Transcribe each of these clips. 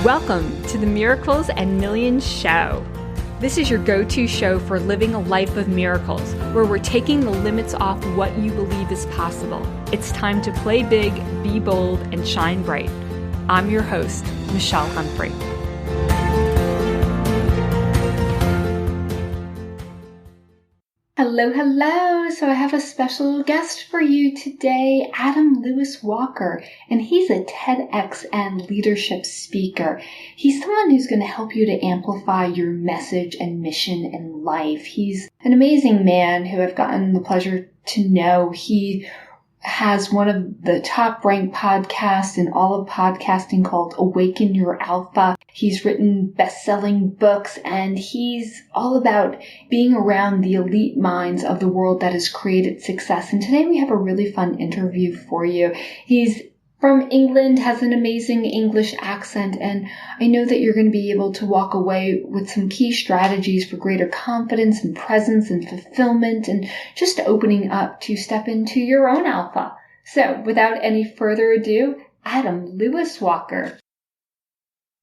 Welcome to the Miracles and Millions Show. This is your go-to show for living a life of miracles, where we're taking the limits off what you believe is possible. It's time to play big, be bold, and shine bright. I'm your host, Michelle Humphrey. Hello. So I have a special guest for you today, Adam Lewis Walker, and he's a TEDx and leadership speaker. He's someone who's going to help you to amplify your message and mission in life. He's an amazing man who I've gotten the pleasure to know. He has one of the top-ranked podcasts in all of podcasting called Awaken Your Alpha. He's written best-selling books, and he's all about being around the elite minds of the world that has created success. And today we have a really fun interview for you. He's from England, has an amazing English accent, and I know that you're going to be able to walk away with some key strategies for greater confidence and presence and fulfillment and just opening up to step into your own alpha. So without any further ado, Adam Lewis Walker.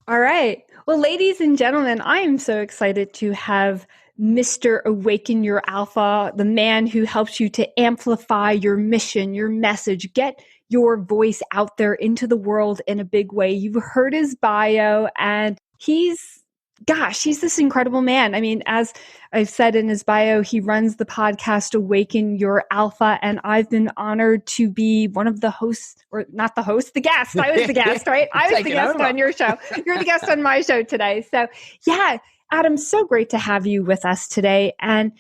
All right. Well, ladies and gentlemen, I am so excited to have Mr. Awaken Your Alpha, the man who helps you to amplify your mission, your message, get your voice out there into the world in a big way. You've heard his bio, and he's this incredible man. I mean, as I've said in his bio, he runs the podcast Awaken Your Alpha, and I've been honored to be one of the hosts, or not the host, the guest. I was the guest, right? I was the guest on your show. You're the guest on my show today. So yeah, Adam, so great to have you with us today. And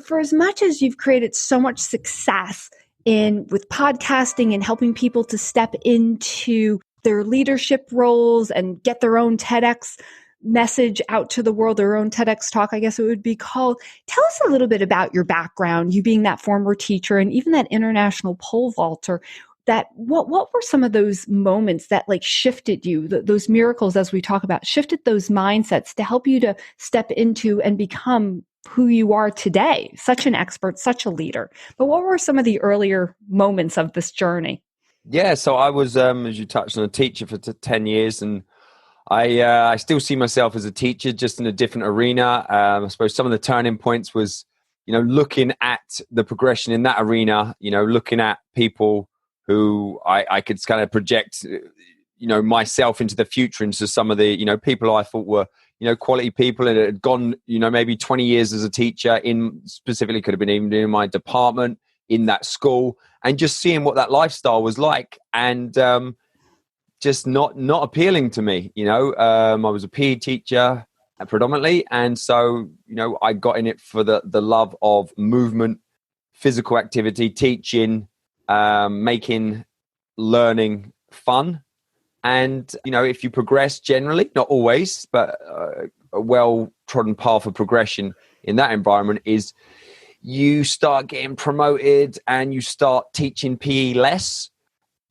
for as much as you've created so much success with podcasting and helping people to step into their leadership roles and get their own TEDx message out to the world, their own TEDx talk, I guess it would be called. Tell us a little bit about your background, you being that former teacher and even that international pole vaulter. What were some of those moments that shifted you, those miracles, as we talk about, shifted those mindsets to help you to step into and become who you are today, such an expert, such a leader? But what were some of the earlier moments of this journey? Yeah, so I was, as you touched on, a teacher for 10 years, and I still see myself as a teacher, just in a different arena. I suppose some of the turning points was, looking at the progression in that arena, looking at people who I could kind of project, myself into the future, into some of the, people I thought were, quality people, and it had gone, maybe 20 years as a teacher specifically could have been even in my department, in that school, and just seeing what that lifestyle was like, and just not appealing to me. I was a PE teacher predominantly, and so, I got in it for the love of movement, physical activity, teaching, making learning fun. And, if you progress generally, not always, but a well-trodden path of progression in that environment is you start getting promoted and you start teaching PE less,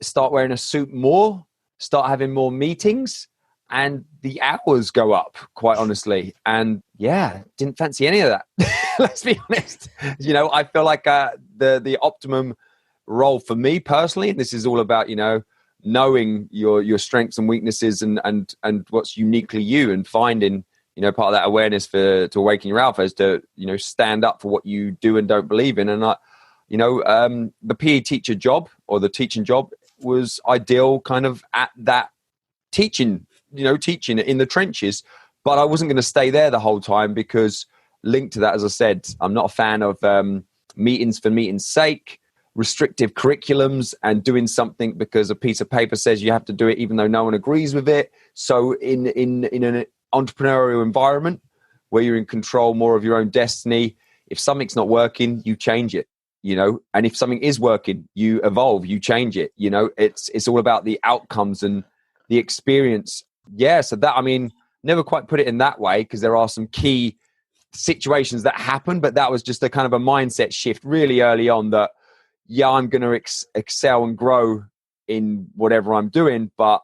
start wearing a suit more, start having more meetings, and the hours go up, quite honestly. And yeah, didn't fancy any of that. Let's be honest. I feel like the optimum role for me personally, and this is all about, knowing your strengths and weaknesses and what's uniquely you, and finding, part of that awareness to awaken your alpha is to, stand up for what you do and don't believe in. And the PE teacher job, or the teaching job, was ideal kind of at that teaching in the trenches, but I wasn't going to stay there the whole time, because linked to that, as I said, I'm not a fan of meetings for meeting's sake, restrictive curriculums, and doing something because a piece of paper says you have to do it even though no one agrees with it. So in an entrepreneurial environment where you're in control more of your own destiny, if something's not working, you change it, and if something is working, you evolve, you change it. It's all about the outcomes and the experience. Yeah, so that, never quite put it in that way, because there are some key situations that happen, but that was just a kind of a mindset shift really early on, that I'm going to excel and grow in whatever I'm doing, but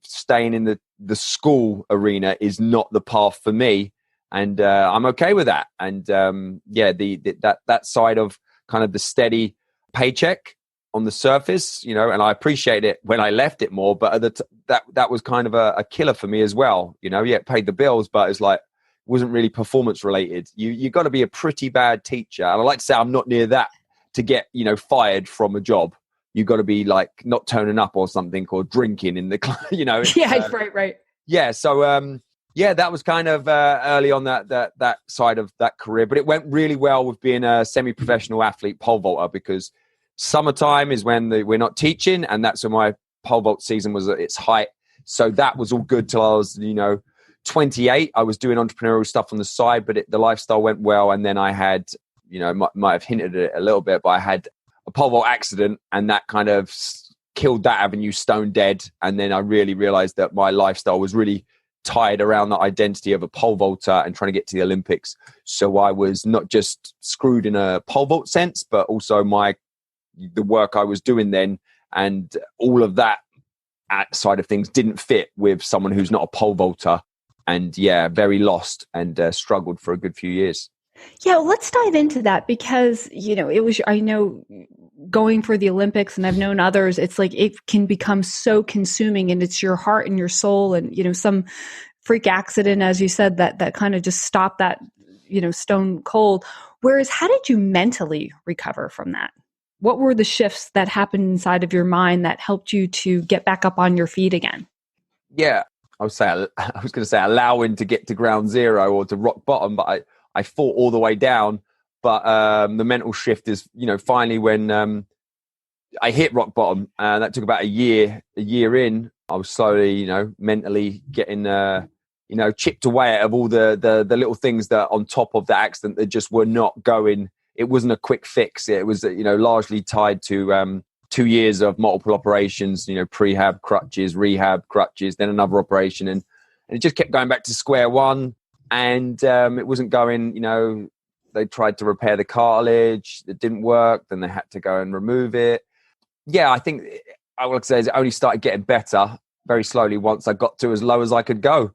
staying in the school arena is not the path for me, and I'm okay with that. And that side of kind of the steady paycheck on the surface, and I appreciate it when I left it more, but that was kind of a killer for me as well. Yeah, it paid the bills, but it's like, wasn't really performance related. You got to be a pretty bad teacher. And I like to say I'm not near that to get, fired from a job. You got to be like not turning up or something, or drinking in the, Yeah, right. Yeah. So, that was kind of early on that side of that career, but it went really well with being a semi-professional athlete pole vaulter, because summertime is when we're not teaching, and that's when my pole vault season was at its height. So that was all good till I was, 28. I was doing entrepreneurial stuff on the side, but the lifestyle went well. And then I had, might have hinted at it a little bit, but I had a pole vault accident, and that kind of killed that avenue stone dead. And then I really realized that my lifestyle was really tied around the identity of a pole vaulter and trying to get to the Olympics. So I was not just screwed in a pole vault sense, but also the work I was doing then and all of that side of things didn't fit with someone who's not a pole vaulter. And very lost and struggled for a good few years. Yeah, well, let's dive into that, because, I know going for the Olympics, and I've known others, it's like it can become so consuming, and it's your heart and your soul, and, some freak accident, as you said, that kind of just stopped that, stone cold. Whereas, how did you mentally recover from that? What were the shifts that happened inside of your mind that helped you to get back up on your feet again? Yeah. I was going to say allowing to get to ground zero or to rock bottom, but I fought all the way down. But the mental shift is, finally when I hit rock bottom, that took about a year in, I was slowly, mentally getting, chipped away out of all the little things that on top of the accident that just were not going. It wasn't a quick fix. It was, largely tied to 2 years of multiple operations, prehab, crutches, rehab, crutches, then another operation. And it just kept going back to square one. And it wasn't going, they tried to repair the cartilage. It didn't work. Then they had to go and remove it. Yeah, I think I would say it only started getting better very slowly once I got to as low as I could go.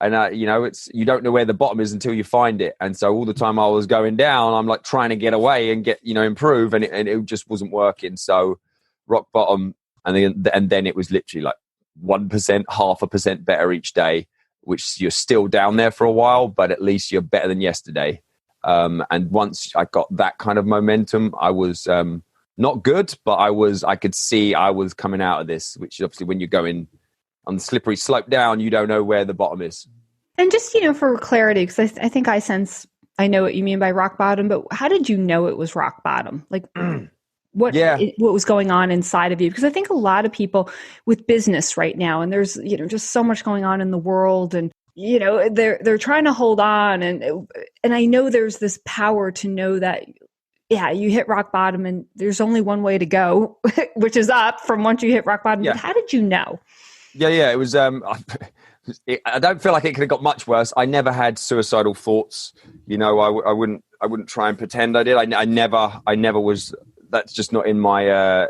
And, you don't know where the bottom is until you find it. And so all the time I was going down, I'm like trying to get away and get, improve. And it just wasn't working. So rock bottom, and then it was literally like 1%, 0.5% better each day, which you're still down there for a while, but at least you're better than yesterday. And once I got that kind of momentum, I was not good, but I could see I was coming out of this, which obviously when you're going on the slippery slope down, you don't know where the bottom is. And just, for clarity, because I think I know what you mean by rock bottom, but how did you know it was rock bottom? Like what was going on inside of you? Because I think a lot of people with business right now, and there's, just so much going on in the world, and, they're trying to hold on. And I know there's this power to know that, you hit rock bottom and there's only one way to go, which is up from once you hit rock bottom. Yeah. But how did you know? Yeah. It was, I don't feel like it could have got much worse. I never had suicidal thoughts. I wouldn't try and pretend I did. I never was. That's just not in my.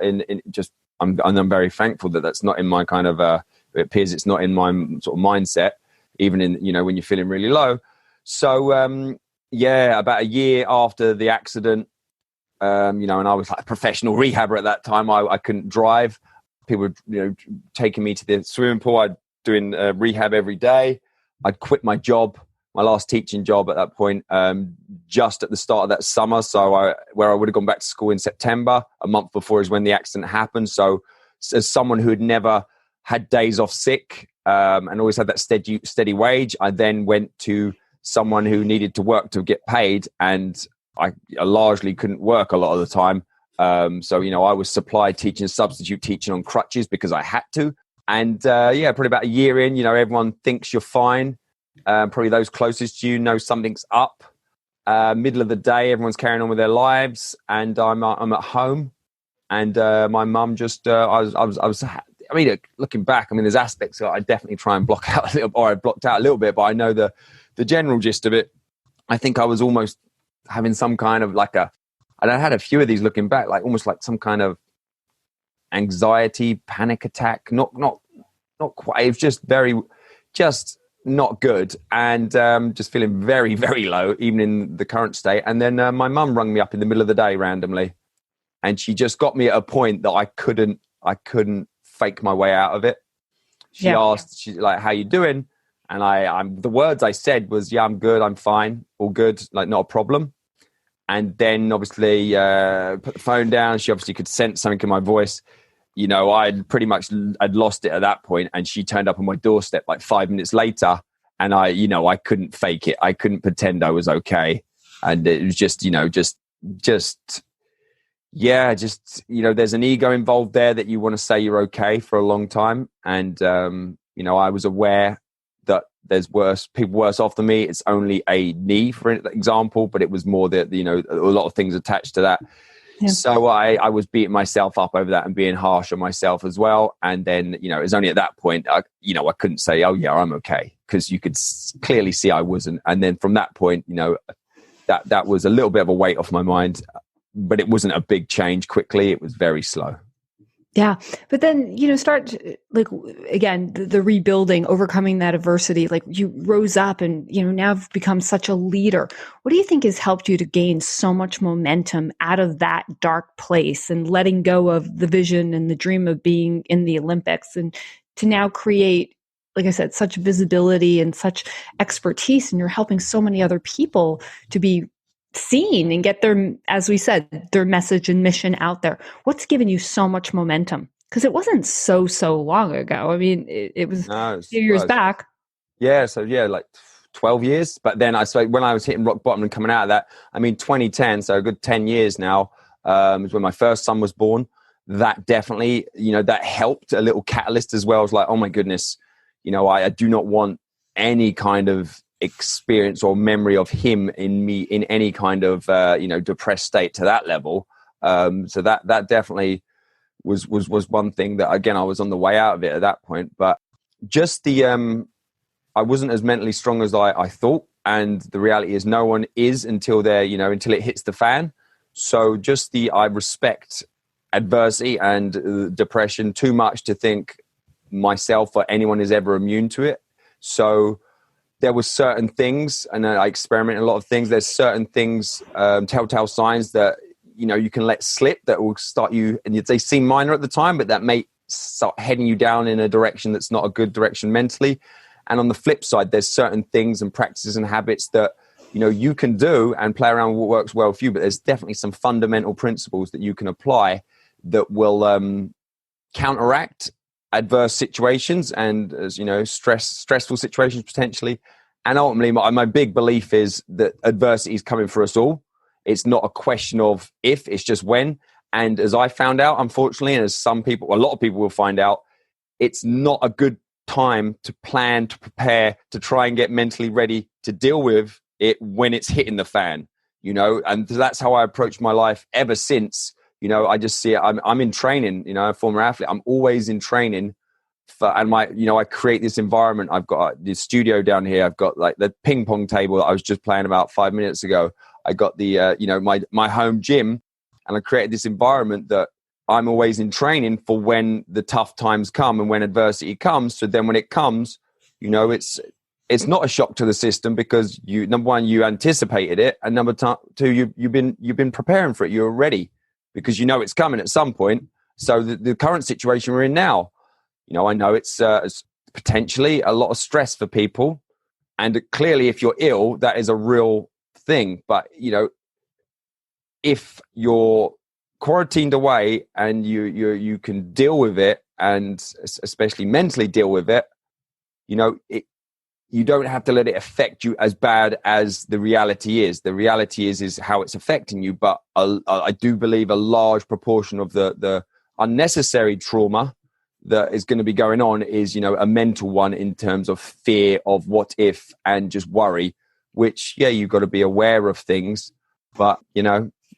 I'm very thankful that that's not in my kind of. It appears it's not in my sort of mindset, even in when you're feeling really low. So about a year after the accident, and I was like a professional rehabber at that time. I couldn't drive. People were taking me to the swimming pool. I'd doing rehab every day. I'd quit my job, my last teaching job at that point, just at the start of that summer. So where I would have gone back to school in September, a month before is when the accident happened. So as someone who had never had days off sick and always had that steady wage, I then went to someone who needed to work to get paid, and I largely couldn't work a lot of the time. So I was supplied teaching, substitute teaching on crutches because I had to. And probably about a year in, everyone thinks you're fine. Probably those closest to you know something's up. Middle of the day, everyone's carrying on with their lives, and I'm at home, and my mum just I mean, looking back, there's aspects that I definitely try and block out a little, or I blocked out a little bit, but I know the general gist of it. I think I was almost having some kind of and I had a few of these looking back, like almost like some kind of anxiety, panic attack. Not quite. It was just not good, and just feeling very, very low, even in the current state. And then my mum rang me up in the middle of the day randomly, and she just got me at a point that I couldn't fake my way out of it. She asked, she's like, "How you doing?" And I'm the words I said was, "Yeah, I'm good. I'm fine. All good. Like, not a problem." And then obviously put the phone down. She obviously could sense something in my voice. I'd lost it at that point, and she turned up on my doorstep like 5 minutes later, and I couldn't fake it. I couldn't pretend I was okay. And it was just there's an ego involved there that you want to say you're okay for a long time. And, I was aware that there's people worse off than me. It's only a knee, for example, but it was more that, a lot of things attached to that. Yeah. So I was beating myself up over that and being harsh on myself as well. And then, it was only at that point, I couldn't say, "Oh yeah, I'm okay," because you could clearly see I wasn't. And then from that point, that was a little bit of a weight off my mind. But it wasn't a big change quickly. It was very slow. Yeah. But then, start like, again, the rebuilding, overcoming that adversity, like you rose up and, now have become such a leader. What do you think has helped you to gain so much momentum out of that dark place and letting go of the vision and the dream of being in the Olympics and to now create, like I said, such visibility and such expertise, and you're helping so many other people to be seen and get their, as we said, their message and mission out there? What's given you so much momentum? Because it wasn't so long ago. I mean, it was a few years back. Yeah. So like 12 years. But then when I was hitting rock bottom and coming out of that, 2010, so a good 10 years now, was when my first son was born. That definitely, that helped, a little catalyst as well. I was like, oh my goodness, I do not want any kind of experience or memory of him in me in any kind of depressed state to that level. So that definitely was one thing that, again, I was on the way out of it at that point. But just I wasn't as mentally strong as I thought, and the reality is no one is until until it hits the fan. So just I respect adversity and depression too much to think myself or anyone is ever immune to it. So there was certain things, and I experimented a lot of things. There's certain things, telltale signs that, you can let slip that will start you, and they seem minor at the time, but that may start heading you down in a direction that's not a good direction mentally. And on the flip side, there's certain things and practices and habits that, you can do and play around with what works well for you. But there's definitely some fundamental principles that you can apply that will counteract adverse situations and, stressful situations potentially. And ultimately, my big belief is that adversity is coming for us all. It's not a question of if, it's just when. And as I found out, unfortunately, and as a lot of people will find out, it's not a good time to plan, to prepare, to try and get mentally ready to deal with it when it's hitting the fan, and that's how I approach my life ever since. I just see it. I'm in training, a former athlete. I'm always in training I create this environment. I've got this studio down here. I've got like the ping pong table that I was just playing about 5 minutes ago. I got the, my home gym, and I created this environment that I'm always in training for when the tough times come and when adversity comes. So then when it comes, it's not a shock to the system because number one, you anticipated it. And number two, you've been preparing for it. You're ready because it's coming at some point. So the current situation we're in now, I know it's potentially a lot of stress for people. And clearly, if you're ill, that is a real thing. But, if you're quarantined away and you can deal with it, and especially mentally deal with it, you don't have to let it affect you as bad as the reality is. The reality is how it's affecting you. But I do believe a large proportion of the unnecessary trauma that is going to be going on is, a mental one in terms of fear of what if and just worry, which, you've got to be aware of things. But,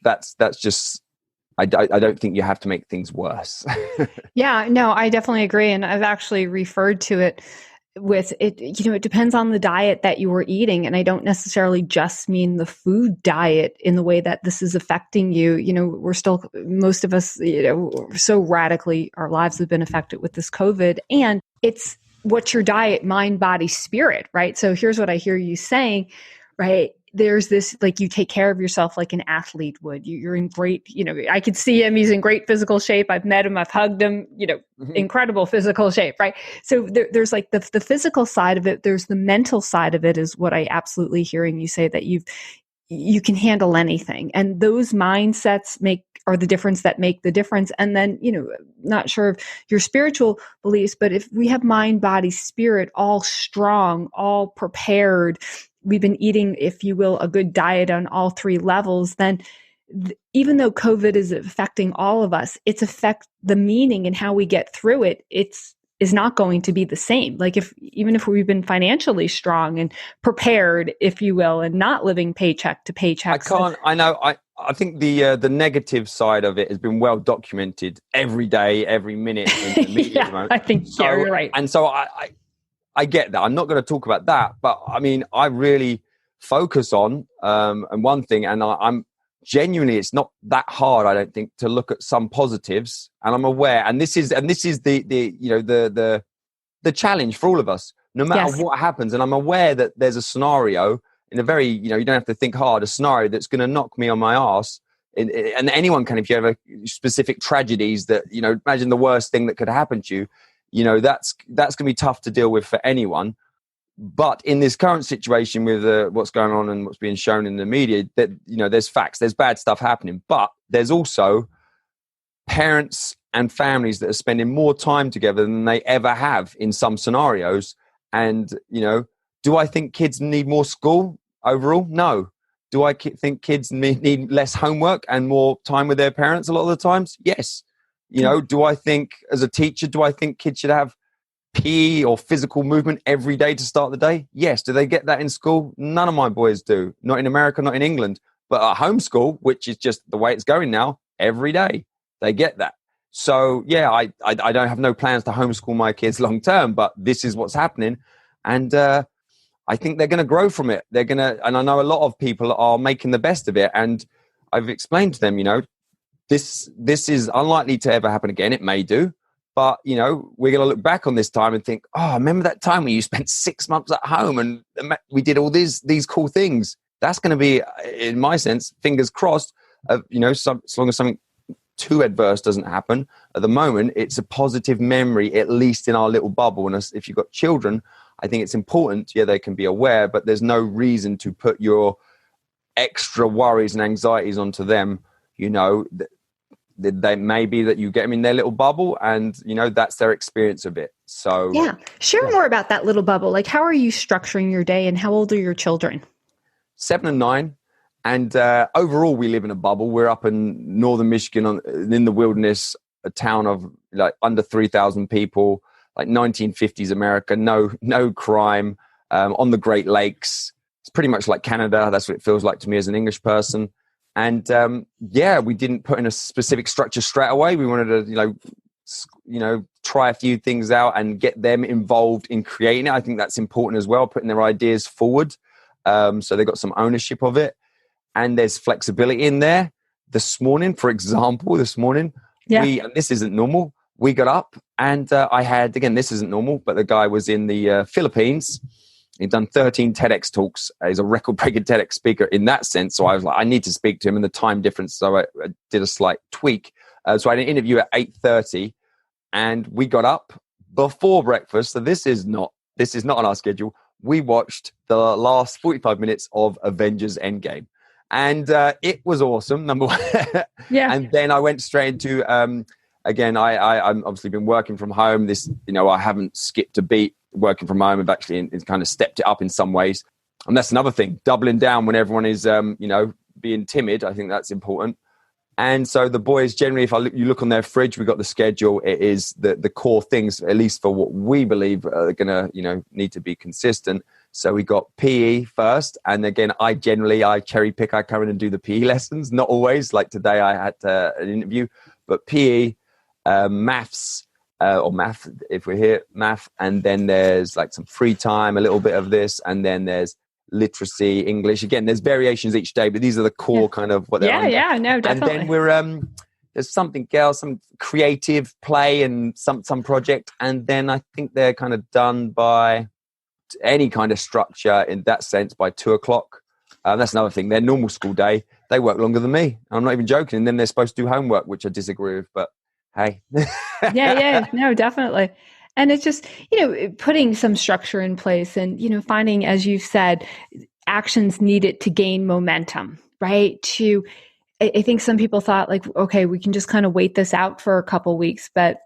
that's just, I don't think you have to make things worse. Yeah, no, I definitely agree. And I've actually referred to it with it, it depends on the diet that you were eating. And I don't necessarily just mean the food diet in the way that this is affecting you. We're still, most of us, so radically, our lives have been affected with this COVID, and it's what's your diet, mind, body, spirit, right? So here's what I hear you saying, right? there's this, like, you take care of yourself like an athlete would. You're in great, I could see him. He's in great physical shape. I've met him. I've hugged him, incredible physical shape, right? So there's like the physical side of it. There's the mental side of it is what I absolutely hearing you say, that you can handle anything. And those mindsets are the difference that make the difference. And then, not sure of your spiritual beliefs, but if we have mind, body, spirit, all strong, all prepared, we've been eating, if you will, a good diet on all three levels, then even though COVID is affecting all of us, the meaning and how we get through it, is not going to be the same. Like even if we've been financially strong and prepared, if you will, and not living paycheck to paycheck. I think the negative side of it has been well documented every day, every minute in the media at the moment. I think you're right. And so I get that. I'm not going to talk about that, but I mean, I really focus on and one thing, and I'm genuinely, it's not that hard, I don't think, to look at some positives. And I'm aware, and this is the challenge for all of us, no matter what happens. And I'm aware that there's a scenario in a very, you don't have to think hard, a scenario that's going to knock me on my ass. And anyone can, if you have specific tragedies that, imagine the worst thing that could happen to you, that's going to be tough to deal with for anyone. But in this current situation with what's going on and what's being shown in the media, that there's facts, there's bad stuff happening, but there's also parents and families that are spending more time together than they ever have in some scenarios. And do I think kids need more school overall? No. Do I think kids need less homework and more time with their parents a lot of the times? Yes. Do I think, as a teacher, kids should have PE or physical movement every day to start the day? Yes. Do they get that in school? None of my boys do. Not in America, not in England. But at homeschool, which is just the way it's going now, every day they get that. So yeah, I don't have no plans to homeschool my kids long term, but this is what's happening. And I think they're going to grow from it. And I know a lot of people are making the best of it. And I've explained to them, this is unlikely to ever happen again. It may do. But, we're going to look back on this time and think, oh, remember that time when you spent 6 months at home and we did all these cool things. That's going to be, in my sense, fingers crossed, as long as something too adverse doesn't happen. At the moment, it's a positive memory, at least in our little bubble. And if you've got children, I think it's important. Yeah, they can be aware, but there's no reason to put your extra worries and anxieties onto them. They may be that you get them in their little bubble and, that's their experience of it. So yeah. Share more about that little bubble. Like, how are you structuring your day and how old are your children? 7 and 9. And overall, we live in a bubble. We're up in northern Michigan in the wilderness, a town of like under 3,000 people, like 1950s America, no crime, on the Great Lakes. It's pretty much like Canada. That's what it feels like to me as an English person. And we didn't put in a specific structure straight away. We wanted to, try a few things out and get them involved in creating it. I think that's important as well, putting their ideas forward. So they got some ownership of it. And there's flexibility in there. For example, this morning, and this isn't normal, we got up and this isn't normal, but the guy was in the Philippines. He'd done 13 TEDx talks. He's a record-breaking TEDx speaker in that sense. So I was like, I need to speak to him, and the time difference. So I did a slight tweak. So I had an interview at 8:30, and we got up before breakfast. So this is not on our schedule. We watched the last 45 minutes of Avengers Endgame, and it was awesome. Number one, And then I went straight into again. I'm obviously been working from home. I haven't skipped a beat. Working from home, I've actually kind of stepped it up in some ways. And that's another thing, doubling down when everyone is, being timid. I think that's important. And so the boys generally, you look on their fridge, we've got the schedule. It is the core things, at least for what we believe are going to, need to be consistent. So we got PE first. And again, I cherry pick. I come in and do the PE lessons. Not always. Like today I had an interview, but PE, maths, or math, if we're here, math. And then there's like some free time, a little bit of this. And then there's literacy, English. Again, there's variations each day, but these are the core kind of what they're no, definitely. And then we're, there's something else, some creative play and some project. And then I think they're kind of done by any kind of structure in that sense by 2:00. That's another thing. Their normal school day, they work longer than me. I'm not even joking. And then they're supposed to do homework, which I disagree with. But hey. Yeah. No, definitely. And it's just, putting some structure in place and, finding, as you've said, actions needed to gain momentum, right? I think some people thought like, okay, we can just kind of wait this out for a couple weeks, but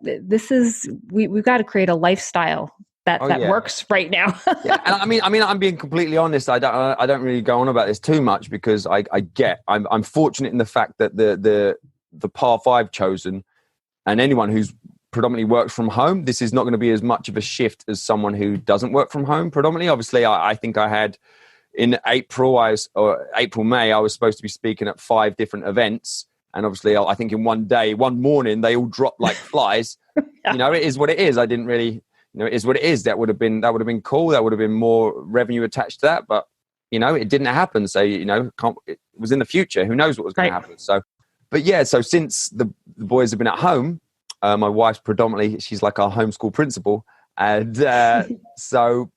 we've got to create a lifestyle that works right now. Yeah. And I mean, I'm being completely honest. I don't really go on about this too much because I'm fortunate in the fact that the path I've chosen, and anyone who's predominantly works from home, this is not going to be as much of a shift as someone who doesn't work from home predominantly. Obviously, I think I had in May, I was supposed to be speaking at 5 different events. And obviously, I think in one morning, they all dropped like flies. Yeah. It is what it is. I didn't really, it is what it is. That would have been cool. That would have been more revenue attached to that. But, it didn't happen. So, it was in the future. Who knows what was going to happen? So, but yeah, so since the boys have been at home, my wife's predominantly, she's like our homeschool principal. And so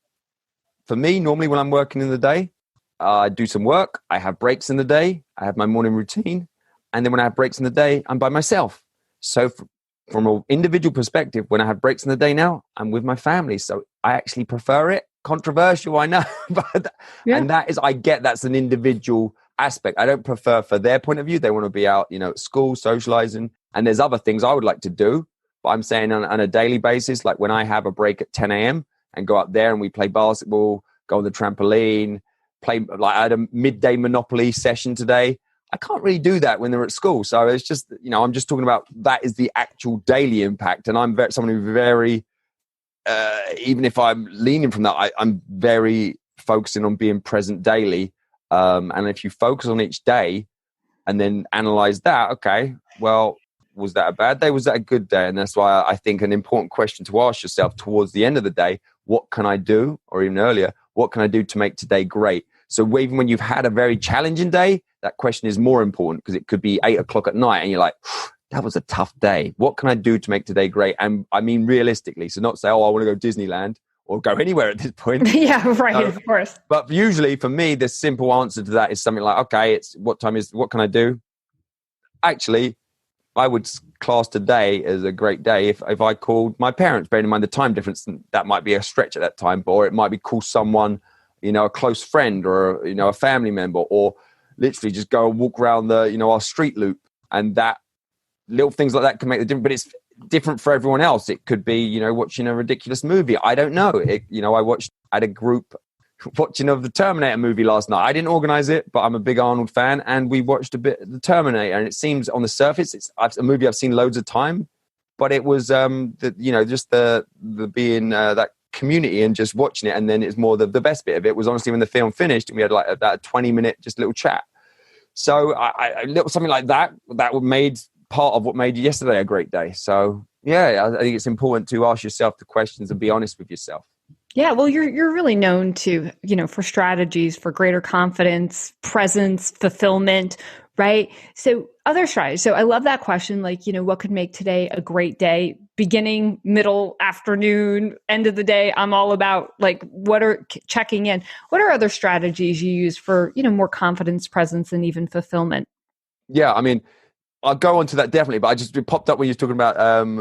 for me, normally when I'm working in the day, I do some work. I have breaks in the day. I have my morning routine. And then when I have breaks in the day, I'm by myself. So from an individual perspective, when I have breaks in the day now, I'm with my family. So I actually prefer it. Controversial, I know. But and I get that's an individual aspect. I don't prefer for their point of view. They want to be out, at school, socializing. And there's other things I would like to do. But I'm saying on a daily basis, like when I have a break at 10 a.m. and go up there and we play basketball, go on the trampoline, play, like I had a midday Monopoly session today. I can't really do that when they're at school. So it's just, I'm just talking about that is the actual daily impact. And I'm someone who's very, even if I'm leaning from that, I'm very focusing on being present daily. And if you focus on each day and then analyze that, okay, well, was that a bad day? Was that a good day? And that's why I think an important question to ask yourself towards the end of the day, what can I do? Or even earlier, what can I do to make today great? So even when you've had a very challenging day, that question is more important because it could be 8 o'clock at night and you're like, that was a tough day. What can I do to make today great? And I mean, realistically, so not say, I want to go Disneyland or go anywhere at this point. Yeah, right. Of course. But usually for me, the simple answer to that is something like, okay, what can I do? Actually, I would class today as a great day if I called my parents, bearing in mind the time difference, that might be a stretch at that time, or it might be call someone, a close friend or, a family member, or literally just go and walk around our street loop. And that little things like that can make the difference, but it's different for everyone else. It could be, watching a ridiculous movie. I don't know. I had a group watching of the Terminator movie last night. I didn't organize it, but I'm a big Arnold fan, and we watched a bit of the Terminator. And it seems on the surface, it's a movie I've seen loads of time, but it was just the being that community and just watching it. And then it's more the best bit of it was honestly when the film finished and we had like about a 20-minute just little chat. So I something like that made part of what made yesterday a great day. So yeah, I think it's important to ask yourself the questions and be honest with yourself. Yeah, well, you're really known to, for strategies for greater confidence, presence, fulfillment, right? So other strategies. So I love that question, like, what could make today a great day? Beginning, middle, afternoon, end of the day. I'm all about like, checking in. What are other strategies you use for, more confidence, presence, and even fulfillment? Yeah, I mean, I'll go on to that definitely, but it popped up when you were talking about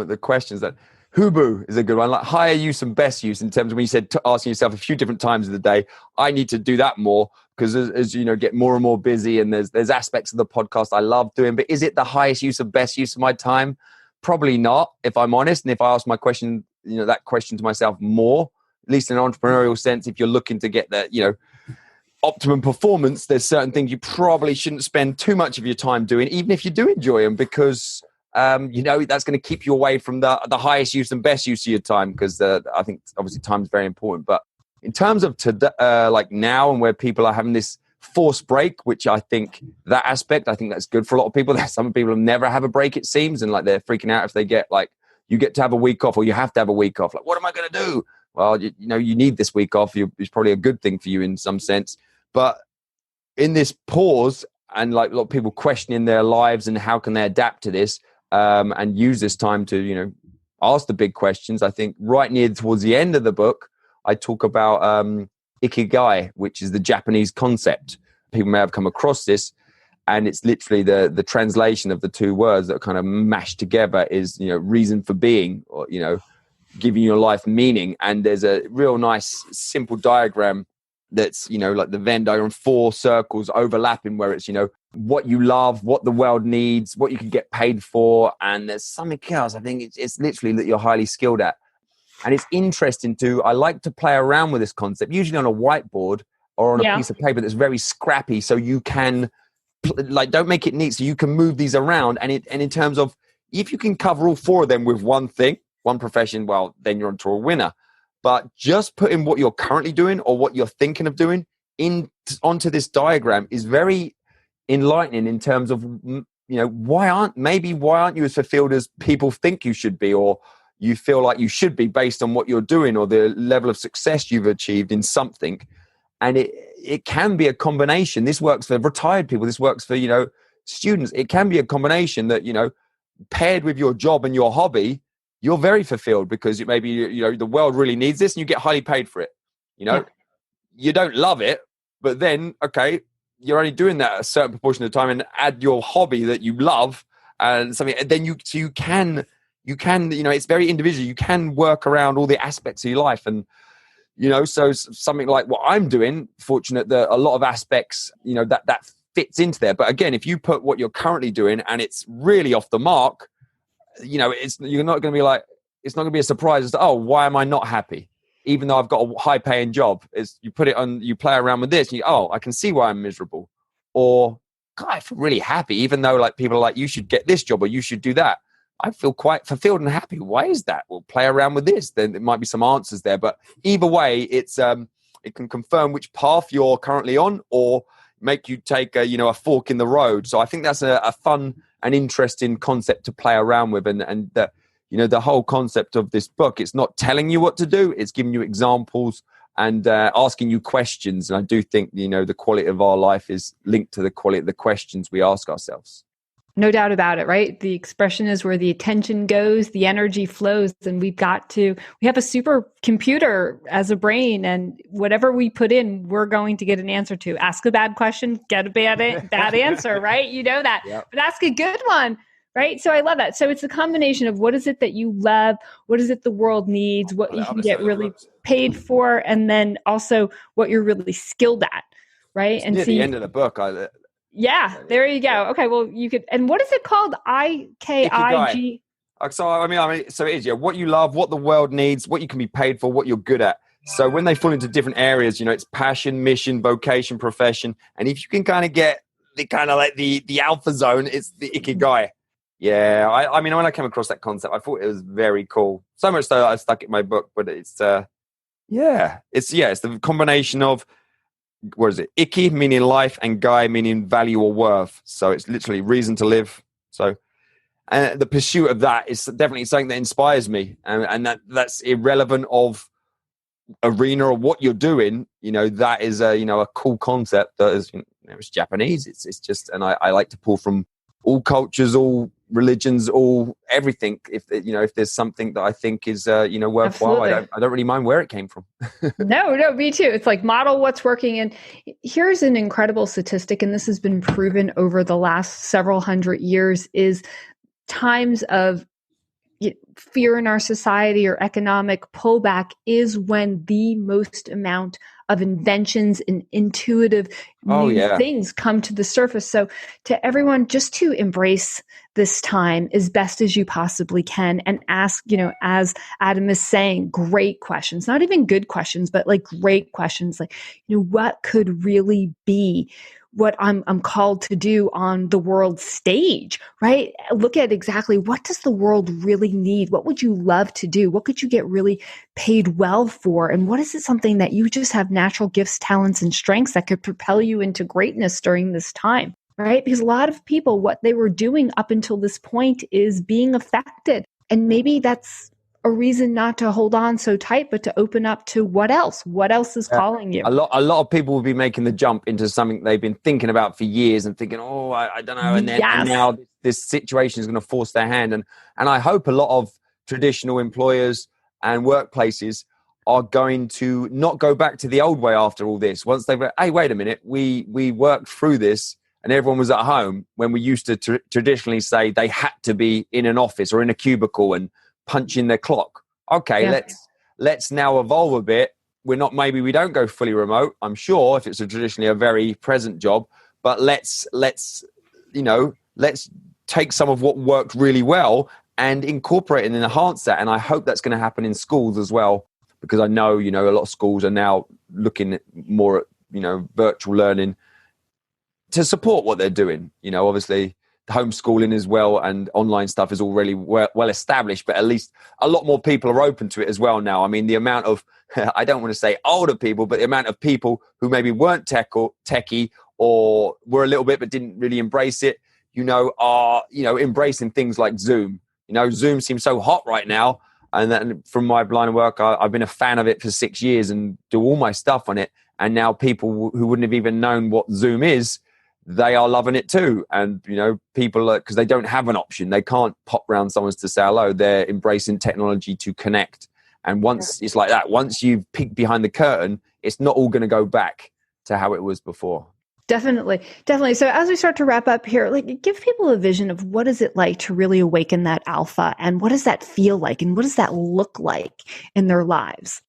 the questions that Hubu is a good one, like higher use and best use in terms of when you said asking yourself a few different times of the day, I need to do that more because as get more and more busy and there's aspects of the podcast I love doing, but is it the highest use of best use of my time? Probably not, if I'm honest. And if I ask my question, that question to myself more, at least in an entrepreneurial sense, if you're looking to get that, optimum performance, there's certain things you probably shouldn't spend too much of your time doing, even if you do enjoy them, because that's going to keep you away from the highest use and best use of your time. Because I think obviously time is very important. But in terms of today, like now, and where people are having this forced break, which I think that aspect, I think that's good for a lot of people. Some people never have a break, it seems, and like they're freaking out if they get like you get to have a week off or you have to have a week off. Like, what am I going to do? Well, you need this week off. It's probably a good thing for you in some sense. But in this pause and like a lot of people questioning their lives and how can they adapt to this and use this time to, ask the big questions. I think right near towards the end of the book, I talk about Ikigai, which is the Japanese concept. people may have come across this, and it's literally the translation of the two words that are kind of mashed together is, reason for being, or, giving your life meaning. And there's a real nice simple diagram that's, like the Venn diagram, 4 circles overlapping, where it's, what you love, what the world needs, what you can get paid for. And there's something else. I think it's literally that you're highly skilled at. And it's interesting I like to play around with this concept, usually on a whiteboard or on a piece of paper that's very scrappy. So you can, don't make it neat. So you can move these around. And in terms of, if you can cover all 4 of them with one thing, one profession, well, then you're onto a winner. But just putting what you're currently doing or what you're thinking of doing onto this diagram is very enlightening in terms of, why aren't you as fulfilled as people think you should be, or you feel like you should be based on what you're doing or the level of success you've achieved in something. And it can be a combination. This works for retired people. This works for, students. It can be a combination that, paired with your job and your hobby, you're very fulfilled because maybe, the world really needs this and you get highly paid for it. You don't love it, but then, okay, you're only doing that a certain proportion of the time, and add your hobby that you love and something. And then you can, it's very individual. You can work around all the aspects of your life. And, so something like what I'm doing, fortunate that a lot of aspects, that fits into there. But again, if you put what you're currently doing and it's really off the mark, you're not going to be like, it's not going to be a surprise as to, oh, why am I not happy? Even though I've got a high paying job, you put it on, you play around with this, and I can see why I'm miserable. Or, God, I feel really happy, even though like people are like, you should get this job or you should do that. I feel quite fulfilled and happy. Why is that? We'll play around with this. Then there might be some answers there. But either way, it can confirm which path you're currently on, or make you take a fork in the road. So I think that's a fun and interesting concept to play around with. And that, the whole concept of this book, it's not telling you what to do. It's giving you examples and asking you questions. And I do think, the quality of our life is linked to the quality of the questions we ask ourselves. No doubt about it, right? The expression is where the attention goes, the energy flows, and we have a super computer as a brain, and whatever we put in, we're going to get an answer to. Ask a bad question, get a bad answer, right? You know that. Yep. But ask a good one, right? So I love that. So it's a combination of what is it that you love, what is it the world needs, what you can get really paid for, and then also what you're really skilled at, right? It's near the end of the book, yeah, there you go. Okay, well, you could, and what is it called? IKIG. So it is, what you love, what the world needs, what you can be paid for, what you're good at. So when they fall into different areas, it's passion, mission, vocation, profession. And if you can kind of get the alpha zone, it's the ikigai. Yeah, when I came across that concept, I thought it was very cool. So much so that I stuck it in my book, but it's the combination of, what is it? Iki meaning life and gai meaning value or worth. So it's literally reason to live. So, and the pursuit of that is definitely something that inspires me, and that's irrelevant of arena or what you're doing. That is a cool concept that is, it's Japanese. It's just, and I like to pull from all cultures, all religions, all everything. If there's something that I think is worthwhile, I don't really mind where it came from. No, me too. It's like model what's working. And here's an incredible statistic, and this has been proven over the last several hundred years, is times of fear in our society or economic pullback is when the most amount of inventions and intuitive new things come to the surface. So to everyone, just to embrace this time as best as you possibly can and ask, as Adam is saying, great questions, not even good questions, but like great questions, like, what could really be what I'm called to do on the world stage, right? Look at exactly what does the world really need? What would you love to do? What could you get really paid well for? And what is it something that you just have natural gifts, talents, and strengths that could propel you into greatness during this time, right? Because a lot of people, what they were doing up until this point is being affected. And maybe that's a reason not to hold on so tight, but to open up to what else is calling you. A lot of people will be making the jump into something they've been thinking about for years and thinking, I don't know. And then and now this situation is going to force their hand. And I hope a lot of traditional employers and workplaces are going to not go back to the old way after all this. Once they've, hey, wait a minute, we worked through this and everyone was at home, when we used to traditionally say they had to be in an office or in a cubicle and punch in their clock. Okay, let's now evolve a bit. Maybe we don't go fully remote, I'm sure, if it's traditionally a very present job, but let's take some of what worked really well and incorporate and enhance that. And I hope that's going to happen in schools as well, because I know, a lot of schools are now looking at more at, virtual learning to support what they're doing. Obviously homeschooling as well and online stuff is already well established, but at least a lot more people are open to it as well now. I mean, the amount of, I don't want to say older people, but the amount of people who maybe weren't techie or were a little bit but didn't really embrace it, are embracing things like Zoom. Zoom seems so hot right now, and then from my line of work, I've been a fan of it for 6 years and do all my stuff on it, and now people who wouldn't have even known what Zoom is, they are loving it too. And people, because they don't have an option, they can't pop round someone's to say hello. They're embracing technology to connect. And once it's like that, once you've peeked behind the curtain, it's not all going to go back to how it was before. Definitely. So as we start to wrap up here, give people a vision of what is it like to really awaken that alpha, and what does that feel like, and what does that look like in their lives?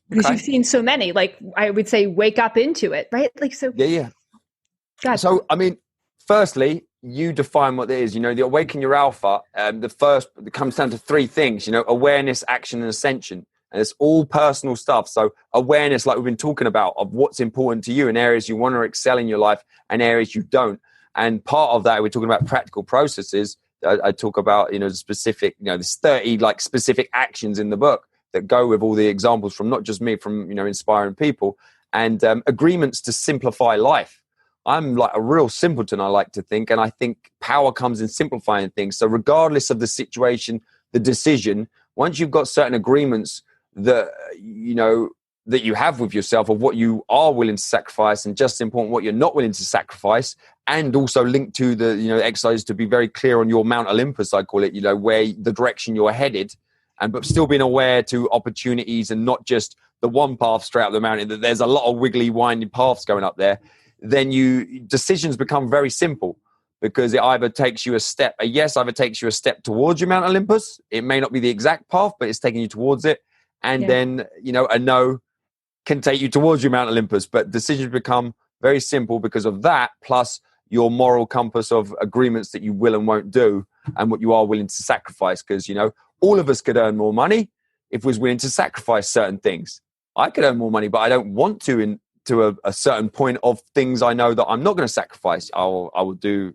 Because you've seen so many, I would say, wake up into it, right? Yeah. So, I mean, firstly, you define what it is. The Awaken Your Alpha, it comes down to 3 things, awareness, action, and ascension. And it's all personal stuff. So awareness, like we've been talking about, of what's important to you and areas you want to excel in your life and areas you don't. And part of that, we're talking about practical processes. I talk about, specific, there's 30 specific actions in the book that go with all the examples from not just me, from, inspiring people, and agreements to simplify life. I'm like a real simpleton, I like to think. And I think power comes in simplifying things. So regardless of the situation, the decision, once you've got certain agreements that you have with yourself of what you are willing to sacrifice, and just as important, what you're not willing to sacrifice, and also linked to the exercise to be very clear on your Mount Olympus, I call it, where the direction you're headed, but still being aware to opportunities and not just the one path straight up the mountain, that there's a lot of wiggly winding paths going up there. Then decisions become very simple, because it either takes you a step towards your Mount Olympus. It may not be the exact path, but it's taking you towards it. And then, a no can take you towards your Mount Olympus. But decisions become very simple because of that, plus your moral compass of agreements that you will and won't do, and what you are willing to sacrifice. Because, all of us could earn more money if we was willing to sacrifice certain things. I could earn more money, but I don't want to to a certain point of things I know that I'm not going to sacrifice. I will do,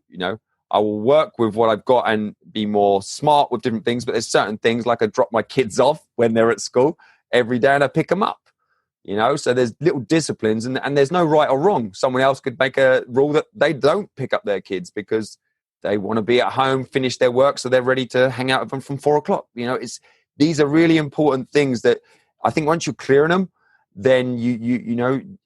I will work with what I've got and be more smart with different things. But there's certain things, like I drop my kids off when they're at school every day and I pick them up, so there's little disciplines, and there's no right or wrong. Someone else could make a rule that they don't pick up their kids because they want to be at home, finish their work, so they're ready to hang out with them from 4:00. These are really important things that I think once you're clearing them, then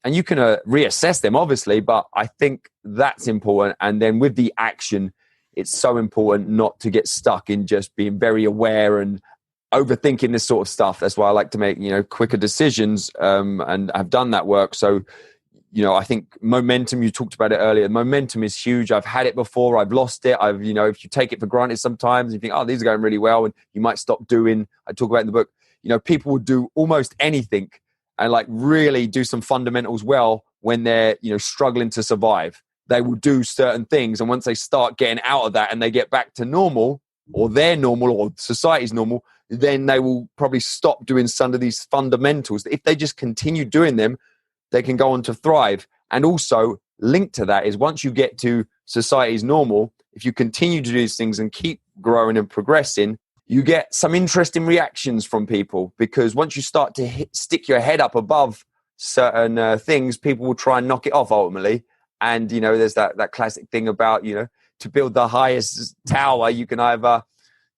and you can reassess them, obviously, but I think that's important. And then with the action, it's so important not to get stuck in just being very aware and overthinking this sort of stuff. That's why I like to make, quicker decisions, and I've done that work. So, I think momentum, you talked about it earlier, momentum is huge. I've had it before, I've lost it. If you take it for granted sometimes, you think, oh, these are going really well, and you might stop doing, I talk about in the book, people will do almost anything and really do some fundamentals well when they're, struggling to survive. They will do certain things. And once they start getting out of that and they get back to normal, or they're normal, or society's normal, then they will probably stop doing some of these fundamentals. If they just continue doing them, they can go on to thrive. And also linked to that is, once you get to society's normal, if you continue to do these things and keep growing and progressing, you get some interesting reactions from people, because once you start to stick your head up above certain things, people will try and knock it off ultimately. And, there's that classic thing about, to build the highest tower, you can either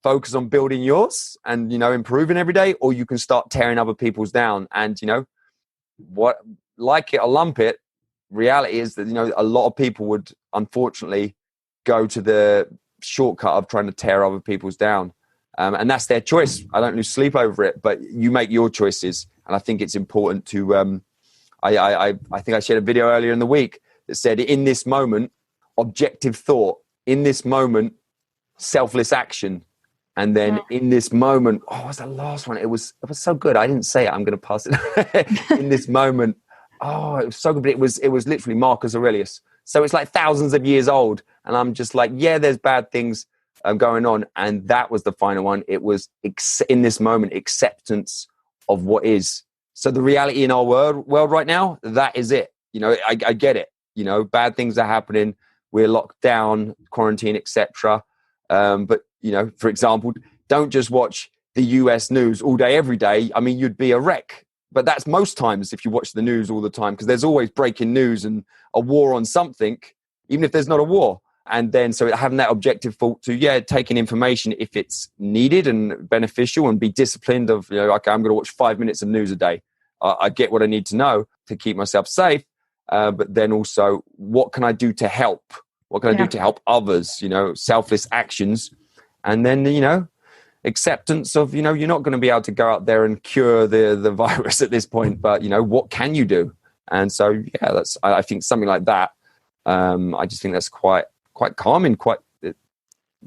focus on building yours and, improving every day, or you can start tearing other people's down. And, what, like it or lump it, reality is that, a lot of people would unfortunately go to the shortcut of trying to tear other people's down. And that's their choice. I don't lose sleep over it, but you make your choices. And I think it's important to, I think I shared a video earlier in the week that said, in this moment, objective thought, in this moment, selfless action. And then in this moment, what's the last one? It was so good. I didn't say it. I'm going to pass it. In this moment, it was so good. But it was literally Marcus Aurelius. So it's like thousands of years old. And I'm just like, yeah, there's bad things going on. And that was the final one. It was in this moment, acceptance of what is. So the reality in our world right now, that is it. You know, I get it. You know, bad things are happening. We're locked down, quarantine, etc. But, you know, for example, don't just watch the US news all day, every day. I mean, you'd be a wreck. But that's most times if you watch the news all the time, because there's always breaking news and a war on something, even if there's not a war. And then so having that objective thought to, taking information if it's needed and beneficial, and be disciplined of, you know, okay, I'm going to watch 5 minutes of news a day. I get what I need to know to keep myself safe. But then also, what can I do to help? What can I do to help others? You know, selfless actions. And then, you know, acceptance of, you know, you're not going to be able to go out there and cure the virus at this point, but, you know, what can you do? And so, I think something like that. I just think that's quite calming. It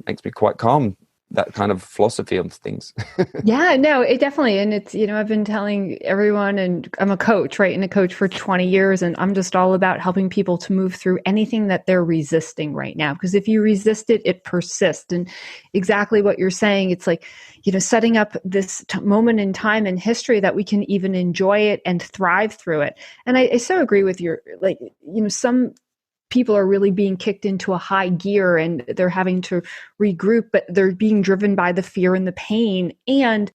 makes me quite calm, that kind of philosophy of things. Yeah, no, it definitely. And it's, you know, I've been telling everyone, and I'm a coach, right? And a coach for 20 years. And I'm just all about helping people to move through anything that they're resisting right now. Because if you resist it, it persists. And exactly what you're saying, it's like, you know, setting up this moment in time in history that we can even enjoy it and thrive through it. And I so agree with your, like, you know, some people are really being kicked into a high gear and they're having to regroup, but they're being driven by the fear and the pain. And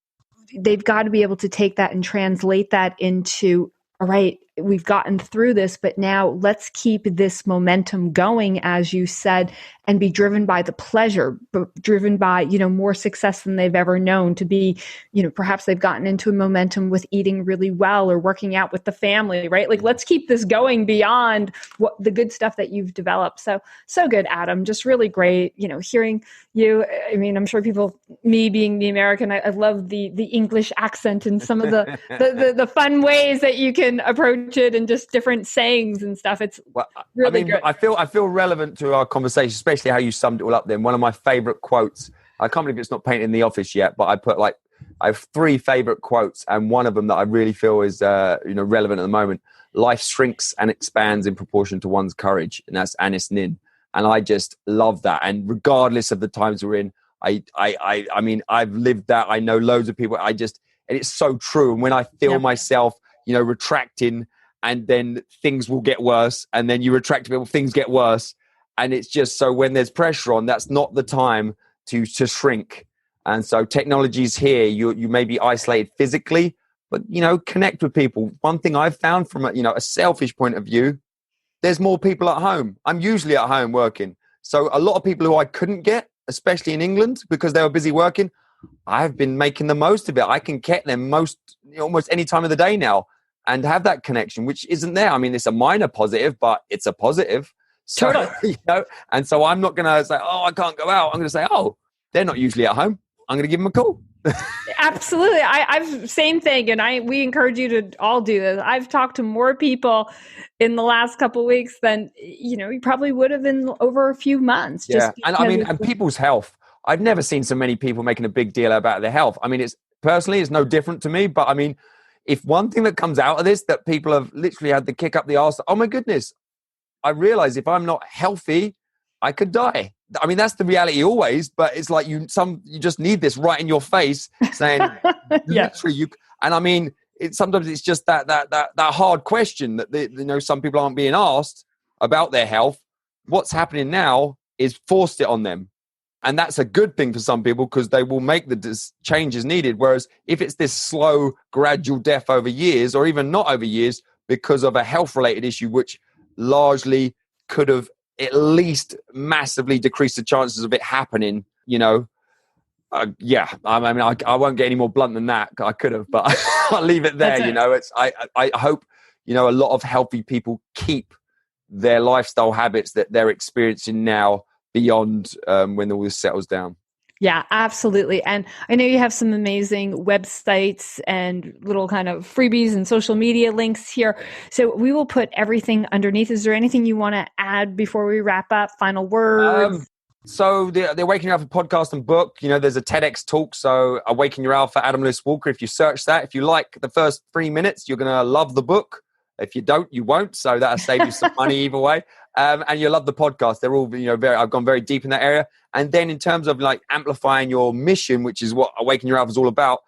they've got to be able to take that and translate that into, all right, we've gotten through this, but now let's keep this momentum going, as you said, and be driven by the pleasure, but driven by, you know, more success than they've ever known to be, you know, perhaps they've gotten into a momentum with eating really well or working out with the family, right? Like, let's keep this going beyond what the good stuff that you've developed. So good, Adam, just really great, you know, hearing you. I mean, I'm sure people, me being the American, I love the English accent and some of the fun ways that you can approach it and just different sayings and stuff. It's really good. I feel relevant to our conversation, especially how you summed it all up then. One of my favorite quotes, I can't believe it's not painted in the office yet, but I have 3 favorite quotes, and one of them that I really feel is relevant at the moment. Life shrinks and expands in proportion to one's courage, and that's Anis Nin. And I just love that. And regardless of the times we're in, I mean, I've lived that. I know loads of people. And it's so true. And when I feel myself, you know, retracting, and then things will get worse, and then you retract people, things get worse. And it's just, so when there's pressure on, that's not the time to shrink. And so technology's here. You may be isolated physically, but, you know, connect with people. One thing I've found from a selfish point of view, there's more people at home. I'm usually at home working. So a lot of people who I couldn't get, especially in England, because they were busy working, I've been making the most of it. I can get them almost any time of the day now and have that connection, which isn't there. I mean, it's a minor positive, but it's a positive. So, totally. You know, and so I'm not going to say, oh, I can't go out. I'm going to say, oh, they're not usually at home. I'm going to give them a call. Absolutely. I've same thing. And we encourage you to all do this. I've talked to more people in the last couple of weeks than, you know, you probably would have in over a few months. Yeah. And I mean, and people's health. I've never seen so many people making a big deal about their health. I mean, it's no different to me, but I mean, if one thing that comes out of this, that people have literally had to kick up the arse, oh my goodness, I realize if I'm not healthy, I could die. I mean, that's the reality always, but it's like you just need this right in your face saying, literally, you. And I mean, sometimes it's just that hard question that some people aren't being asked about their health. What's happening now is forced it on them. And that's a good thing for some people, because they will make the changes needed. Whereas if it's this slow, gradual death over years, or even not over years, because of a health-related issue, which largely could have at least massively decreased the chances of it happening, you know. I mean, I won't get any more blunt than that. I could have, but I'll leave it there. You know, I hope, you know, a lot of healthy people keep their lifestyle habits that they're experiencing now beyond when all this settles down. Yeah, absolutely. And I know you have some amazing websites and little kind of freebies and social media links here. So we will put everything underneath. Is there anything you want to add before we wrap up? Final words? So the Awaken Your Alpha podcast and book, there's a TEDx talk. So Awaken Your Alpha, Adam Lewis Walker. If you search that, if you like the first 3 minutes, you're going to love the book. If you don't, you won't. So that'll save you some money either way. And you'll love the podcast. They're all, I've gone very deep in that area. And then in terms of like amplifying your mission, which is what Awaken Your Alpha is all about,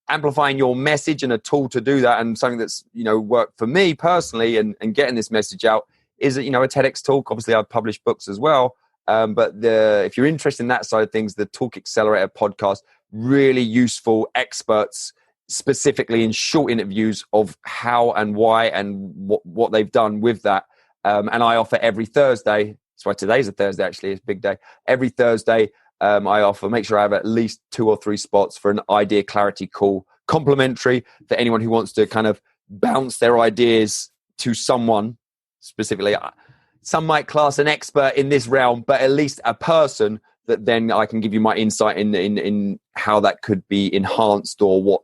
amplifying your message and a tool to do that, and something that's, worked for me personally and getting this message out is, a TEDx talk. Obviously, I've published books as well. But if you're interested in that side of things, the TalkXcelerator podcast, really useful experts, specifically in short interviews of how and why and what they've done with that. And I offer every Thursday. That's why today's a Thursday, actually. It's a big day. Every Thursday, I offer, make sure I have at least 2 or 3 spots for an idea clarity call, complimentary for anyone who wants to kind of bounce their ideas to someone specifically. Some might class an expert in this realm, but at least a person that then I can give you my insight in how that could be enhanced, or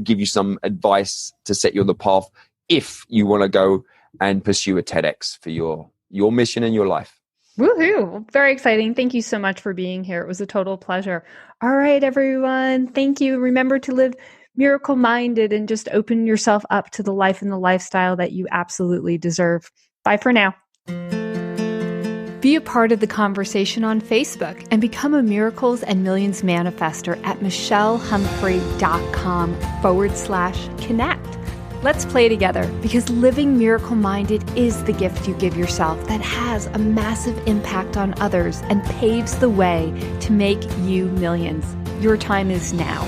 give you some advice to set you on the path if you want to go and pursue a TEDx for your mission and your life. Woohoo! Very exciting. Thank you so much for being here. It was a total pleasure. All right, everyone. Thank you. Remember to live miracle-minded and just open yourself up to the life and the lifestyle that you absolutely deserve. Bye for now. Be a part of the conversation on Facebook and become a Miracles and Millions manifester at michellehumphrey.com/connect. Let's play together, because living miracle-minded is the gift you give yourself that has a massive impact on others and paves the way to make you millions. Your time is now.